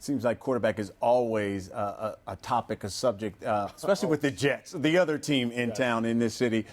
Seems like quarterback is always a topic, a subject, especially with the Jets, the other team in town in this city.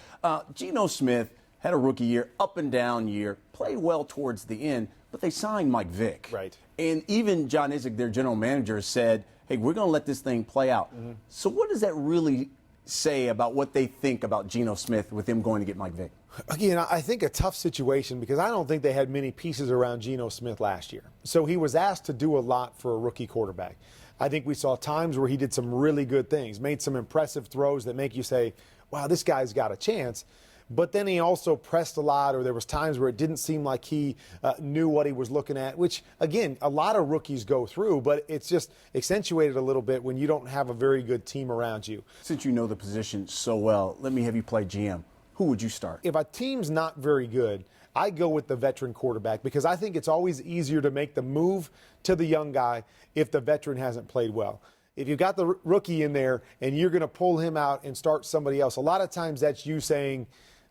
Geno Smith had a rookie year, up and down year, played well towards the end, but they signed Mike Vick. Right. And even John Izek, their general manager, said, hey, we're going to let this thing play out. Mm-hmm. So what does that really say about what they think about Geno Smith with him going to get Mike Vick? Again, I think a tough situation because I don't think they had many pieces around Geno Smith last year. So he was asked to do a lot for a rookie quarterback. I think we saw times where he did some really good things, made some impressive throws that make you say, wow, this guy's got a chance. But then he also pressed a lot, or there was times where it didn't seem like he knew what he was looking at, which, again, a lot of rookies go through, but it's just accentuated a little bit when you don't have a very good team around you. Since you know the position so well, let me have you play GM. Who would you start? If a team's not very good, I go with the veteran quarterback because I think it's always easier to make the move to the young guy if the veteran hasn't played well. If you've got the rookie in there and you're going to pull him out and start somebody else, a lot of times that's you saying,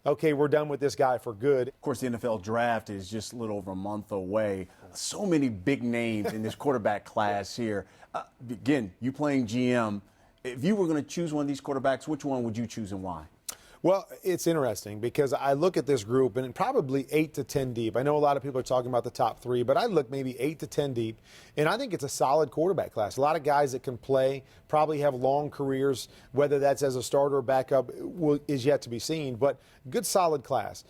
okay, we're done with this guy for good. Of course, the NFL draft is just a little over a month away. So many big names in this quarterback class here. Again, you playing GM. If you were going to choose one of these quarterbacks, which one would you choose and why? Well, it's interesting because I look at this group and probably 8 to 10 deep. I know a lot of people are talking about the top 3, but I look maybe 8 to 10 deep, and I think it's a solid quarterback class. A lot of guys that can play, probably have long careers, whether that's as a starter or backup is yet to be seen, but good solid class.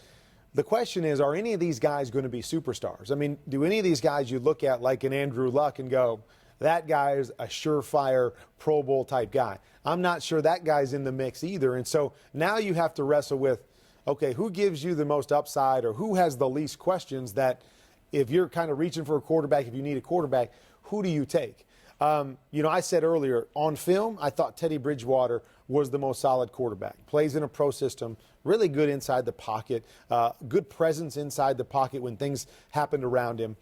The question is, are any of these guys going to be superstars? I mean, do any of these guys you look at like an Andrew Luck and go, that guy is a surefire Pro Bowl type guy? I'm not sure that guy's in the mix either. And so now you have to wrestle with, okay, who gives you the most upside or who has the least questions that if you're kind of reaching for a quarterback, if you need a quarterback, who do you take? I said earlier, on film, I thought Teddy Bridgewater was the most solid quarterback. Plays in a pro system, really good inside the pocket, good presence inside the pocket when things happened around him.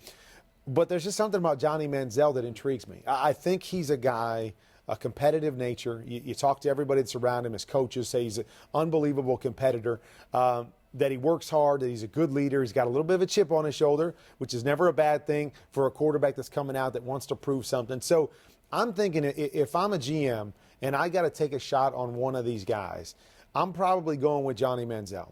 But there's just something about Johnny Manziel that intrigues me. I think he's a guy, a competitive nature. You talk to everybody that's around him. His coaches say he's an unbelievable competitor, that he works hard, that he's a good leader. He's got a little bit of a chip on his shoulder, which is never a bad thing for a quarterback that's coming out that wants to prove something. So I'm thinking if I'm a GM and I got to take a shot on one of these guys, I'm probably going with Johnny Manziel.